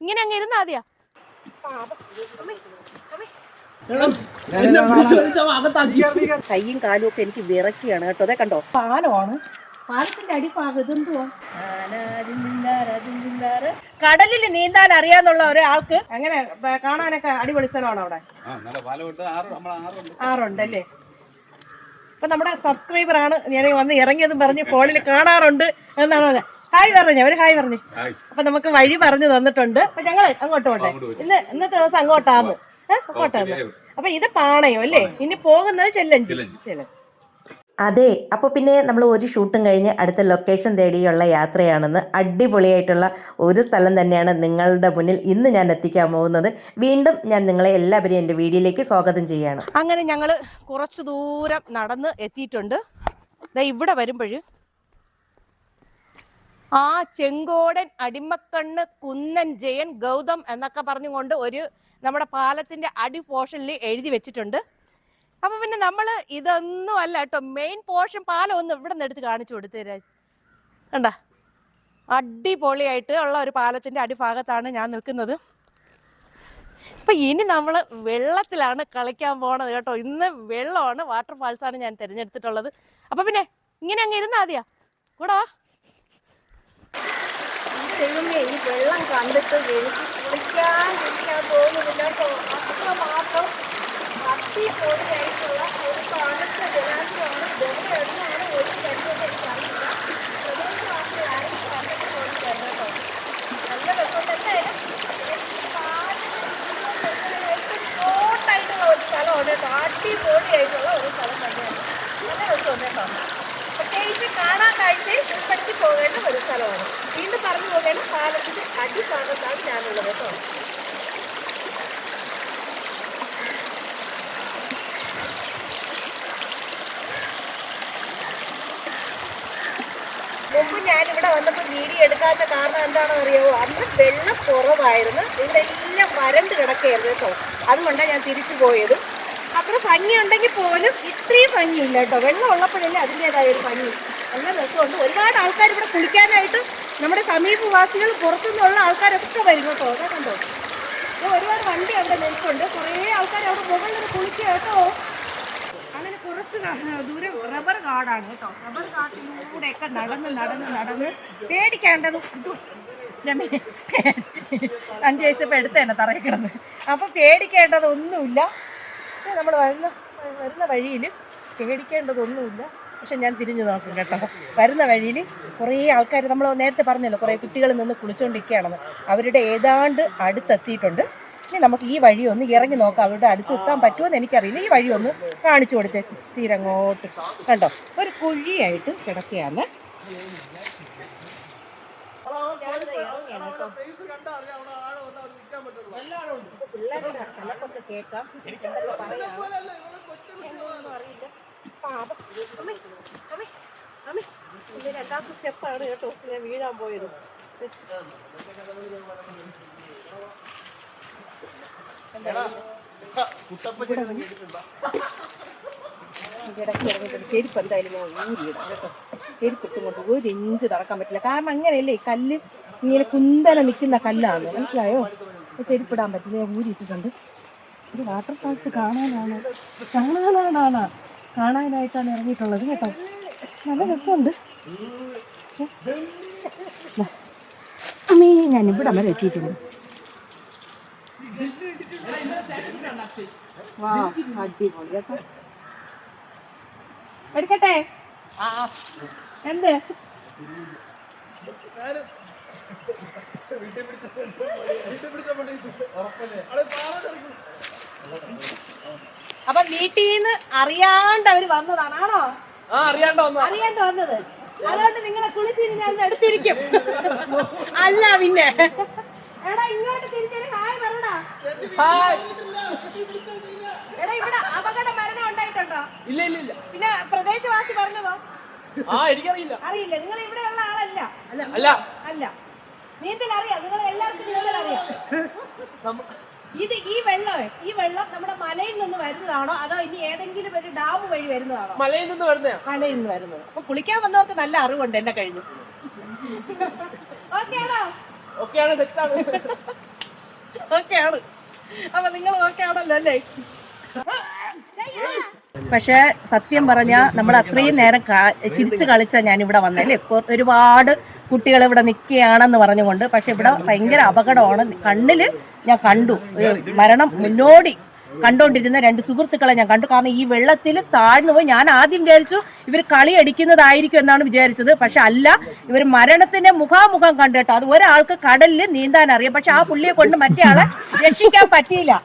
ഇങ്ങനെ അങ്ങ് ഇരുന്നാ മതിയാ. കയ്യും കാലും ഒക്കെ എനിക്ക് വിറക്കിയാണ് കേട്ടോ. അതെ കണ്ടോ, പാലമാണ്. പാലത്തിന്റെ അടിഭാഗം ഇതെന്തുവാ? കടലിൽ നീന്താൻ അറിയാന്നുള്ള ഒരാൾക്ക് അങ്ങനെ കാണാനൊക്കെ അടിപൊളി സ്ഥലമാണ് അവിടെ. ആറുണ്ടല്ലേ. അപ്പൊ നമ്മുടെ സബ്സ്ക്രൈബർ ആണ് ഞാൻ വന്ന് ഇറങ്ങിയതും പറഞ്ഞ് ഫോണിൽ കാണാറുണ്ട് എന്നാണ്. ഹായ് പറഞ്ഞേ, ഒരു ഹായ് പറഞ്ഞേ. അപ്പൊ നമുക്ക് വഴി പറഞ്ഞു തന്നിട്ടുണ്ട്. അപ്പൊ ഞങ്ങള് അങ്ങോട്ട് പോട്ടെ. ഇന്നത്തെ ദിവസം അങ്ങോട്ടാന്ന്. അപ്പൊ ഇത് പാണയം അല്ലേ. ഇനി പോകുന്നത് ചെല്ലഞ്ചി. അതെ, അപ്പോൾ പിന്നെ നമ്മൾ ഒരു ഷൂട്ടും കഴിഞ്ഞ് അടുത്ത ലൊക്കേഷൻ തേടിയുള്ള യാത്രയാണെന്ന്. അടിപൊളിയായിട്ടുള്ള ഒരു സ്ഥലം തന്നെയാണ് നിങ്ങളുടെ മുന്നിൽ ഇന്ന് ഞാൻ എത്തിക്കാൻ പോകുന്നത്. വീണ്ടും ഞാൻ നിങ്ങളെ എല്ലാവരെയും എൻ്റെ വീഡിയോയിലേക്ക് സ്വാഗതം ചെയ്യുകയാണ്. അങ്ങനെ ഞങ്ങൾ കുറച്ച് ദൂരം നടന്ന് എത്തിയിട്ടുണ്ട്. ഇവിടെ വരുമ്പോൾ ആ ചെങ്കോടൻ, അടിമക്കണ്ണ്, കുന്നൻ ജയൻ, ഗൗതം എന്നൊക്കെ പറഞ്ഞുകൊണ്ട് ഒരു നമ്മുടെ പാലത്തിന്റെ അടി പോർഷനിൽ എഴുതി വെച്ചിട്ടുണ്ട്. അപ്പൊ പിന്നെ നമ്മൾ ഇതൊന്നും അല്ല കേട്ടോ, മെയിൻ പോർഷൻ പാലം ഒന്ന് ഇവിടെ നിന്ന് എടുത്ത് കാണിച്ചു കൊടുത്തേരാ. കണ്ട, അടിപൊളിയായിട്ട് ഉള്ള ഒരു പാലത്തിന്റെ അടിഭാഗത്താണ് ഞാൻ നിൽക്കുന്നത്. അപ്പൊ ഇനി നമ്മൾ വെള്ളത്തിലാണ് കളിക്കാൻ പോണത് കേട്ടോ. ഇന്ന് വെള്ളമാണ്, വാട്ടർ ഫാൾസ് ആണ് ഞാൻ തിരഞ്ഞെടുത്തിട്ടുള്ളത്. അപ്പൊ പിന്നെ ഇങ്ങനെ അങ്ങ് ഇരുന്നാ മതിയാ കൂടാ. ദൈവമേ, ഈ വെള്ളം കണ്ടിട്ട് എനിക്ക് കുളിക്കാൻ തോന്നുന്നില്ല കേട്ടോ. അത്രമാത്രം അടിപൊളിയായിട്ടുള്ള ഒരു തണുത്ത ജലാശയമാണ്. വെള്ളമാണ് ഒരു കാര്യമൊന്നും എനിക്കറിയില്ല. പ്രദേശം മാത്രമേ ആരും കണ്ടിട്ട് തോന്നിക്കായിരുന്നു കേട്ടോ. നല്ല രസമുണ്ട്. എന്തായാലും ോട്ടായിട്ടുള്ള ഒരു സ്ഥലമാണ് കേട്ടോ. അടിപൊളിയായിട്ടുള്ള ഒരു സ്ഥലം തന്നെയാണ്. നല്ല രസമുണ്ട് കേട്ടോ. പ്രത്യേകിച്ച് കാണാൻ കാഴ്ചയിൽ ഉൾപ്പെടുത്തി പോകേണ്ട ഒരു സ്ഥലമാണ്. വീണ്ടും പറഞ്ഞു പോകേണ്ട പാലത്തിന്റെ അടിഭാഗത്താണ് ഞാനുള്ളത് കേട്ടോ. മുമ്പ് ഞാനിവിടെ വന്നപ്പോൾ വീഡിയോ എടുക്കാത്ത കാരണം എന്താണെന്ന് അറിയാമോ? അന്ന് വെള്ളം കുറവായിരുന്നു. ഇവിടെ എല്ലാം വരണ്ട് കിടക്കുകയായിരുന്നു കേട്ടോ. അതുകൊണ്ടാണ് ഞാൻ തിരിച്ചു പോയത്. അത്ര ഭംഗിയുണ്ടെങ്കിൽ പോലും ഇത്രയും ഭംഗിയില്ല കേട്ടോ. വെള്ളം ഉള്ളപ്പോഴല്ലേ അതിൻ്റെതായ ഒരു ഭംഗി. നല്ല രസമുണ്ട്. ഒരുപാട് ആൾക്കാർ ഇവിടെ കുളിക്കാനായിട്ട്, നമ്മുടെ സമീപവാസികൾ പുറത്തുനിന്നുള്ള ആൾക്കാരൊക്കെ വരും കേട്ടോ. അതെ കണ്ടോ, ഒരുപാട് വണ്ടി അവിടെ നിൽക്കുന്നുണ്ട്. കുറേ ആൾക്കാർ അവിടെ മുകളിൽ കുളിക്കുക കേട്ടോ. അങ്ങനെ കുറച്ച് ദൂരം റബ്ബർ കാടാണ് കേട്ടോ. റബ്ബർ കാട്ടിലൂടെയൊക്കെ നടന്ന് പേടിക്കേണ്ടതും 5 വയസ്സിപ്പോൾ എടുത്ത് തന്നെ തറയിൽ കിടന്ന്. അപ്പം പേടിക്കേണ്ടതൊന്നുമില്ല. നമ്മൾ വരുന്ന വഴിയിൽ പേടിക്കേണ്ടതൊന്നുമില്ല. പക്ഷെ ഞാൻ തിരിഞ്ഞു നോക്കും കേട്ടോ. വരുന്ന വഴിയിൽ കുറേ ആൾക്കാർ, നമ്മൾ നേരത്തെ പറഞ്ഞല്ലോ, കുറേ കുട്ടികൾ നിന്ന് കുളിച്ചുകൊണ്ടിരിക്കുകയാണെന്ന്. അവരുടെ ഏതാണ്ട് അടുത്തെത്തിയിട്ടുണ്ട്. ഇനി നമുക്ക് ഈ വഴി ഒന്ന് ഇറങ്ങി നോക്കാം. അവരുടെ അടുത്ത് എത്താൻ പറ്റുമോയെന്ന് എനിക്കറിയില്ല. ഈ വഴി ഒന്ന് കാണിച്ചു കൊടുത്തേ. തീരങ്ങോട്ട് കണ്ടോ, ഒരു കുഴിയായിട്ട് കിടക്കുകയാണ്. പിള്ളേരുടെ കണക്കൊക്കെ കേൾക്കാം. ഇത് രണ്ടാമത്തെ സ്റ്റെപ്പാണ് കേട്ടോ ഞാൻ വീഴാൻ പോയത്. ഇടയ്ക്ക് ഇറങ്ങിയിട്ട് ചെരുപ്പ് എന്തായാലും ഞാൻ ഊരിയിടാം കേട്ടോ. ചെരുപ്പിട്ടും കൊണ്ട് 1 ഇഞ്ച് നടക്കാൻ പറ്റില്ല. കാരണം അങ്ങനെയല്ലേ, കല്ല് ഇങ്ങനെ കുന്തനെ നിൽക്കുന്ന കല്ലാണ്, മനസ്സിലായോ? ചെരുപ്പിടാൻ പറ്റില്ല. ഞാൻ ഊരിയിട്ടിട്ടുണ്ട്. ഒരു വാട്ടർ ഫാൾസ് കാണാനായിട്ടാണ് ഇറങ്ങിയിട്ടുള്ളത് കേട്ടോ. നല്ല രസമുണ്ട്. അമ്മേ, ഞാൻ ഇവിടെ വരെ എത്തിയിട്ടുണ്ട്. വാ, അടിപൊളി കേട്ടോ. എടുക്കട്ടെ? എന്ത് അപ്പൊ വീട്ടിൽ നിന്ന് അറിയാണ്ട് അവര് വന്നതാണോ? അറിയാണ്ട് വന്നത്. അതുകൊണ്ട് നിങ്ങളെ കുളിച്ചിന് ഞാൻ എടുത്തിരിക്കും. അല്ല പിന്നെ എടാ, ഇങ്ങോട്ട് തിരിച്ചൊരു ഹായ് പറടാ. എടാ, ഇവിടെ അപകട മരണം ഉണ്ടായിട്ടുണ്ടോ? ഇല്ല. പിന്നെ പ്രദേശവാസി പറഞ്ഞതോ? അറിയില്ല. നിങ്ങൾ ഇവിടെ ഉള്ള ആളല്ല. നീന്തൽ അറിയാം, നിങ്ങൾ എല്ലാവർക്കും നീന്തൽ അറിയാം. ഈ വെള്ളം നമ്മുടെ മലയിൽ നിന്ന് വരുന്നതാണോ അതോ ഇനി ഏതെങ്കിലും ഒരു ഡാം വഴി വരുന്നതാണോ? മലയിൽ നിന്ന് വരുന്നത്. അപ്പൊ കുളിക്കാൻ വന്നവർക്ക് നല്ല അറിവുണ്ട് എന്നെ കഴിഞ്ഞു. ഓക്കെ ആണോ? ഓക്കെയാണ്. അപ്പൊ നിങ്ങൾ ഓക്കെ ആണല്ലോ അല്ലേ? പക്ഷെ സത്യം പറഞ്ഞാൽ നമ്മൾ അത്രയും നേരം ചിരിച്ച് കളിച്ചാ ഞാനിവിടെ വന്നല്ലേ. ഒരുപാട് കുട്ടികൾ ഇവിടെ നിൽക്കുകയാണെന്ന് പറഞ്ഞുകൊണ്ട്. പക്ഷെ ഇവിടെ ഭയങ്കര അപകടമാണ്. കണ്ണില് ഞാൻ കണ്ടു മരണം മുന്നോടി കണ്ടുകൊണ്ടിരുന്ന 2 സുഹൃത്തുക്കളെ ഞാൻ കണ്ടു. കാരണം ഈ വെള്ളത്തിൽ താഴ്ന്നു പോയി. ഞാൻ ആദ്യം വിചാരിച്ചു ഇവർ കളി അടിക്കുന്നതായിരിക്കും എന്നാണ് വിചാരിച്ചത്. പക്ഷെ അല്ല, ഇവർ മരണത്തിന്റെ മുഖാമുഖം കണ്ടു കേട്ടോ. അത് ഒരാൾക്ക് കടലിൽ നീന്താൻ അറിയാം. പക്ഷെ ആ പുള്ളിയെ കൊണ്ട് മറ്റേ ആളെ രക്ഷിക്കാൻ പറ്റിയില്ല.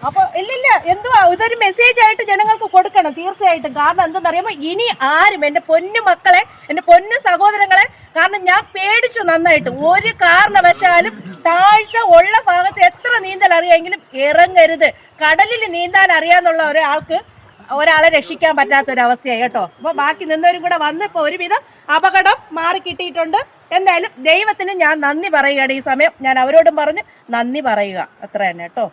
അപ്പൊ ഇല്ലില്ല, എന്തുവാ ഇതൊരു മെസ്സേജ് ആയിട്ട് ജനങ്ങൾക്ക് കൊടുക്കണം തീർച്ചയായിട്ടും. കാരണം എന്തെന്നറിയാമോ, ഇനി ആരും എന്റെ പൊന്നു മക്കളെ, എന്റെ പൊന്നു സഹോദരങ്ങളെ, കാരണം ഞാൻ പേടിച്ചു നന്നായിട്ട്. ഒരു കാരണവശാലും താഴ്ച ഉള്ള ഭാഗത്ത് എത്ര നീന്തൽ അറിയാമെങ്കിലും ഇറങ്ങരുത്. കടലിൽ നീന്താൻ അറിയാന്നുള്ള ഒരാളെ രക്ഷിക്കാൻ പറ്റാത്തൊരവസ്ഥയായി കേട്ടോ. അപ്പൊ ബാക്കി നിന്നവരും കൂടെ വന്ന് ഇപ്പൊ ഒരുവിധം അപകടം മാറി കിട്ടിയിട്ടുണ്ട്. എന്തായാലും ദൈവത്തിന് ഞാൻ നന്ദി പറയുകയാണ്. ഈ സമയം ഞാൻ അവരോടും പറഞ്ഞ് നന്ദി പറയുക, അത്ര തന്നെ കേട്ടോ.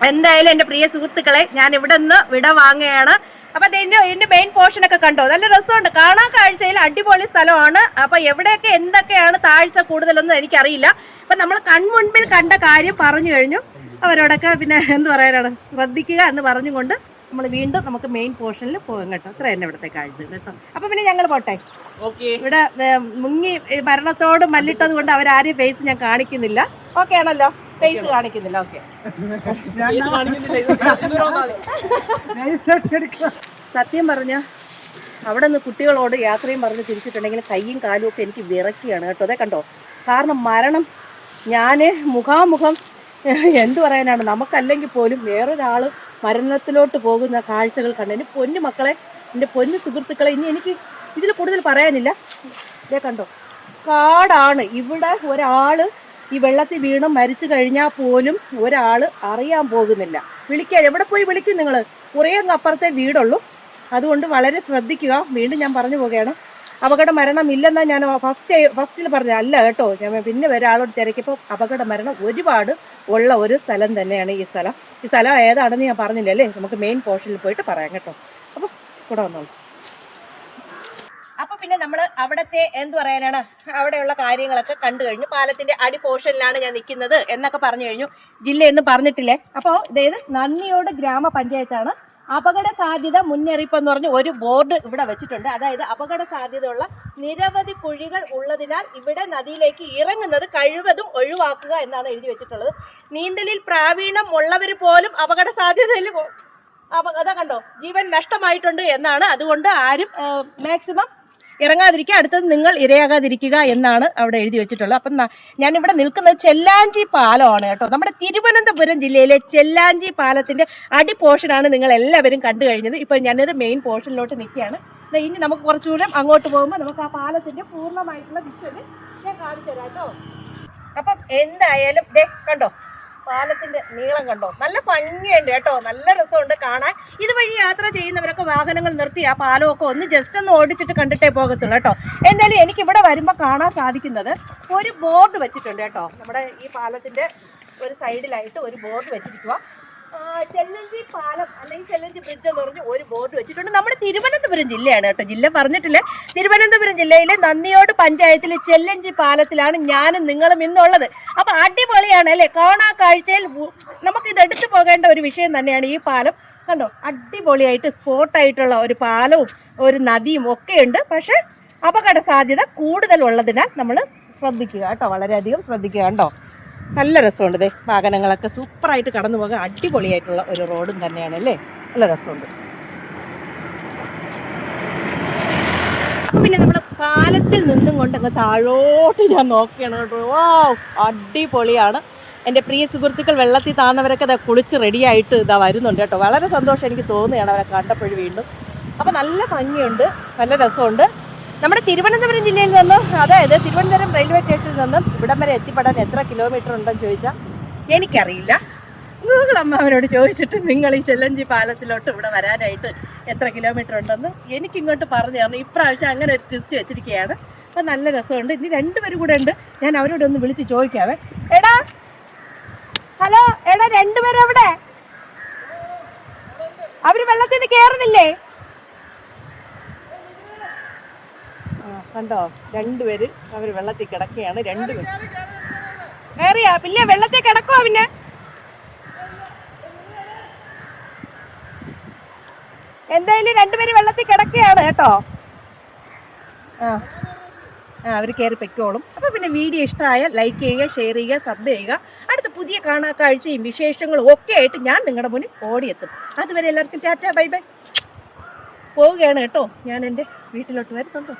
എന്തായാലും എൻ്റെ പ്രിയ സുഹൃത്തുക്കളെ, ഞാൻ ഇവിടെ നിന്ന് വിട വാങ്ങുകയാണ്. അപ്പൊ ഇതിന്റെ മെയിൻ പോർഷൻ ഒക്കെ കണ്ടോ, നല്ല രസമുണ്ട് കാണാൻ. കാഴ്ചയിൽ അടിപൊളി സ്ഥലമാണ്. അപ്പൊ എവിടെയൊക്കെ എന്തൊക്കെയാണ് താഴ്ച കൂടുതലൊന്നും എനിക്കറിയില്ല. അപ്പൊ നമ്മൾ കൺമുൻപിൽ കണ്ട കാര്യം പറഞ്ഞു കഴിഞ്ഞു. അവരോടൊക്കെ പിന്നെ എന്ത് പറയാനാണ്, ശ്രദ്ധിക്കുക എന്ന് പറഞ്ഞുകൊണ്ട് നമ്മൾ വീണ്ടും നമുക്ക് മെയിൻ പോർഷനിൽ പോകും കേട്ടോ. അത്ര തന്നെ ഇവിടുത്തെ കാഴ്ച കേട്ടോ. അപ്പൊ പിന്നെ ഞങ്ങൾ പോട്ടെ. ഇവിടെ മുങ്ങി മരണത്തോട് മല്ലിട്ടത് കൊണ്ട് അവരാരെയും ഫേസ് ഞാൻ കാണിക്കുന്നില്ല. ഓക്കെ ആണല്ലോ, ഫേസ് കാണിക്കുന്നില്ല. ഓക്കെ, സത്യം പറഞ്ഞ അവിടെ നിന്ന് കുട്ടികളോട് യാത്രയും പറഞ്ഞ് തിരിച്ചിട്ടുണ്ടെങ്കിൽ കൈയും കാലും ഒക്കെ എനിക്ക് വിറക്കുകയാണ് കേട്ടോ. അതെ കണ്ടോ, കാരണം മരണം ഞാൻ മുഖാമുഖം എന്തു പറയാനാണ്. നമുക്കല്ലെങ്കിൽ പോലും വേറൊരാൾ മരണത്തിലോട്ട് പോകുന്ന കാഴ്ചകൾ കണ്ട് എൻ്റെ പൊന്നു മക്കളെ, എൻ്റെ പൊന്നു സുഹൃത്തുക്കളെ, ഇനി എനിക്ക് ഇതിൽ കൂടുതൽ പറയാനില്ല. ഇതേ കണ്ടോ, കാടാണ്. ഇവിടെ ഒരാൾ ഈ വെള്ളത്തിൽ വീണ് മരിച്ചു കഴിഞ്ഞാൽ പോലും ഒരാൾ അറിയാൻ പോകുന്നില്ല. വിളിക്കാൻ എവിടെ പോയി വിളിക്കും നിങ്ങൾ? കുറേ അപ്പുറത്തെ വീടുള്ളൂ. അതുകൊണ്ട് വളരെ ശ്രദ്ധിക്കുക. വീണ്ടും ഞാൻ പറഞ്ഞു പോവുകയാണ്, അപകട മരണം ഇല്ലെന്നാ ഞാൻ ഫസ്റ്റിൽ പറഞ്ഞ അല്ല കേട്ടോ. ഞാൻ പിന്നെ ഒരാളോട് തിരക്കിയപ്പോൾ അപകട മരണം ഒരുപാട് ഉള്ള ഒരു സ്ഥലം തന്നെയാണ് ഈ സ്ഥലം. ഈ സ്ഥലം ഏതാണെന്ന് ഞാൻ പറഞ്ഞില്ല അല്ലേ. നമുക്ക് മെയിൻ പോർഷനിൽ പോയിട്ട് പറയാം കേട്ടോ. അപ്പോൾ കൂടെ വന്നോളൂ. അപ്പൊ പിന്നെ നമ്മൾ അവിടത്തെ എന്ത് പറയാനാണ്, അവിടെയുള്ള കാര്യങ്ങളൊക്കെ കണ്ടു കഴിഞ്ഞു. പാലത്തിന്റെ അടി പോർഷനിലാണ് ഞാൻ നിൽക്കുന്നത് എന്നൊക്കെ പറഞ്ഞു കഴിഞ്ഞു. ജില്ലയൊന്നും പറഞ്ഞിട്ടില്ലേ. അപ്പോൾ ഇതായത് നന്ദിയോട് ഗ്രാമപഞ്ചായത്താണ്. അപകട സാധ്യത മുന്നറിയിപ്പ് എന്ന് പറഞ്ഞ് ഒരു ബോർഡ് ഇവിടെ വെച്ചിട്ടുണ്ട്. അതായത് അപകട സാധ്യതയുള്ള നിരവധി കുഴികൾ ഉള്ളതിനാൽ ഇവിടെ നദിയിലേക്ക് ഇറങ്ങുന്നത് കഴിവതും ഒഴിവാക്കുക എന്നാണ് എഴുതി വെച്ചിട്ടുള്ളത്. നീന്തലിൽ പ്രാവീണ്യം ഉള്ളവർ പോലും അപകട സാധ്യതയിൽ അതാ കണ്ടോ ജീവൻ നഷ്ടമായിട്ടുണ്ട് എന്നാണ്. അതുകൊണ്ട് ആരും മാക്സിമം ഇറങ്ങാതിരിക്കുക, അടുത്തത് നിങ്ങൾ ഇരയാകാതിരിക്കുക എന്നാണ് അവിടെ എഴുതി വെച്ചിട്ടുള്ളത്. അപ്പം ഞാനിവിടെ നിൽക്കുന്നത് ചെല്ലാഞ്ചി പാലമാണ് കേട്ടോ. നമ്മുടെ തിരുവനന്തപുരം ജില്ലയിലെ ചെല്ലാഞ്ചി പാലത്തിൻ്റെ അടി പോർഷനാണ് നിങ്ങൾ എല്ലാവരും കണ്ടു കഴിഞ്ഞത്. ഇപ്പം ഞാനത് മെയിൻ പോർഷനിലോട്ട് നിൽക്കുകയാണ്. ഇനി നമുക്ക് കുറച്ചു ദൂരം അങ്ങോട്ട് പോകുമ്പോൾ നമുക്ക് ആ പാലത്തിൻ്റെ പൂർണ്ണമായിട്ടുള്ള വിഷ്വല് ഞാൻ കാണിച്ചു തരാം കേട്ടോ. അപ്പം എന്തായാലും ദേ കണ്ടോ, പാലത്തിന്റെ നീളം കണ്ടോ, നല്ല ഭംഗിയുണ്ട് കേട്ടോ, നല്ല രസമുണ്ട് കാണാൻ. ഇതുവഴി യാത്ര ചെയ്യുന്നവരൊക്കെ വാഹനങ്ങൾ നിർത്തി ആ പാലമൊക്കെ ഒന്ന് ജസ്റ്റ് ഒന്ന് ഓടിച്ചിട്ട് കണ്ടിട്ടേ പോകത്തുള്ളൂ കേട്ടോ. എന്തായാലും എനിക്കിവിടെ വരുമ്പോൾ കാണാൻ സാധിക്കുന്നത് ഒരു ബോർഡ് വെച്ചിട്ടുണ്ട് കേട്ടോ. നമ്മുടെ ഈ പാലത്തിന്റെ ഒരു സൈഡിലായിട്ട് ഒരു ബോർഡ് വെച്ചിരിക്കുക. ചെല്ലഞ്ചി പാലം അല്ലെങ്കിൽ ചെല്ലഞ്ചി ബ്രിഡ്ജ് എന്ന് പറഞ്ഞ് ഒരു ബോർഡ് വെച്ചിട്ടുണ്ട്. നമ്മുടെ തിരുവനന്തപുരം ജില്ലയാണ് കേട്ടോ. ജില്ല പറഞ്ഞിട്ടില്ലേ. തിരുവനന്തപുരം ജില്ലയിലെ നന്ദിയോട് പഞ്ചായത്തിലെ ചെല്ലഞ്ചി പാലത്തിലാണ് ഞാനും നിങ്ങളും ഇന്നുള്ളത്. അപ്പൊ അടിപൊളിയാണ് അല്ലേ. കാണാൻ കാഴ്ചയിൽ നമുക്കിത് എടുത്തു പോകേണ്ട ഒരു വിഷയം തന്നെയാണ് ഈ പാലം. കണ്ടോ, അടിപൊളിയായിട്ട് സ്പോട്ടായിട്ടുള്ള ഒരു പാലവും ഒരു നദിയും ഒക്കെ ഉണ്ട്. പക്ഷെ അപകട സാധ്യത കൂടുതൽ ഉള്ളതിനാൽ നമ്മൾ ശ്രദ്ധിക്കുക കേട്ടോ, വളരെയധികം ശ്രദ്ധിക്കുക കേട്ടോ. നല്ല രസമുണ്ട്. ദേ വാഹനങ്ങളൊക്കെ സൂപ്പറായിട്ട് കടന്നു പോകാൻ അടിപൊളിയായിട്ടുള്ള ഒരു റോഡും തന്നെയാണ് അല്ലേ. നല്ല രസമുണ്ട്. പിന്നെ നമ്മൾ പാലത്തിൽ നിന്നും കൊണ്ടങ്ങ് താഴോട്ട് ഞാൻ നോക്കുകയാണ് കേട്ടോ. ഓ അടിപൊളിയാണ്. എൻ്റെ പ്രിയ സുഹൃത്തുക്കൾ വെള്ളത്തിൽ താന്നവരൊക്കെ ഇതാ കുളിച്ച് റെഡിയായിട്ട് ഇതാ വരുന്നുണ്ട് കേട്ടോ. വളരെ സന്തോഷം എനിക്ക് തോന്നുകയാണ് അവരെ കണ്ടപ്പോഴും വീണ്ടും. അപ്പോൾ നല്ല ഭംഗിയുണ്ട്, നല്ല രസമുണ്ട്. നമ്മുടെ തിരുവനന്തപുരം ജില്ലയിൽ നിന്നും, അതായത് തിരുവനന്തപുരം റെയിൽവേ സ്റ്റേഷനിൽ നിന്നും ഇവിടം വരെ എത്തിപ്പെടാൻ എത്ര കിലോമീറ്റർ ഉണ്ടെന്ന് ചോദിച്ചാൽ എനിക്കറിയില്ല. ഗൂഗിൾ അമ്മാവനോട് ചോദിച്ചിട്ട് നിങ്ങൾ ഈ ചെല്ലഞ്ചി പാലത്തിലോട്ട് ഇവിടെ വരാനായിട്ട് എത്ര കിലോമീറ്റർ ഉണ്ടെന്ന് എനിക്കിങ്ങോട്ട് പറഞ്ഞു തരണം. ഇപ്രാവശ്യം അങ്ങനെ ഒരു ട്വിസ്റ്റ് വെച്ചിരിക്കുകയാണ്. അപ്പോൾ നല്ല രസമുണ്ട്. ഇനി 2 പേരും കൂടെ ഉണ്ട്. ഞാൻ അവരോട് ഒന്ന് വിളിച്ച് ചോദിക്കാവേ. എടാ ഹലോ, എടാ 2 പേരും എവിടെ? അവർ വെള്ളത്തിൽ കയറുന്നില്ലേ? കണ്ടോ, 2 പേര് അവർ വെള്ളത്തിൽ കിടക്കുകയാണ്. 2 പേര് കയറിയാ പിന്നെ വെള്ളത്തിൽ കിടക്കുവാ. പിന്നെ എന്തായാലും രണ്ടുപേരും വെള്ളത്തിൽ കിടക്കുകയാണ് കേട്ടോ. അവർ കയറി പൊയ്ക്കോളും. അപ്പോൾ പിന്നെ വീഡിയോ ഇഷ്ടമായാൽ ലൈക്ക് ചെയ്യുക, ഷെയർ ചെയ്യുക, സബ് ചെയ്യുക. അടുത്ത പുതിയ കാഴ്ചയും വിശേഷങ്ങളും ഒക്കെ ആയിട്ട് ഞാൻ നിങ്ങളുടെ മുന്നിൽ ഓടിയെത്തും. അതുവരെ എല്ലാവർക്കും ടാറ്റ ബൈ ബൈ. പോവുകയാണ് കേട്ടോ, ഞാൻ എൻ്റെ വീട്ടിലോട്ട് വരുന്നുണ്ടോ.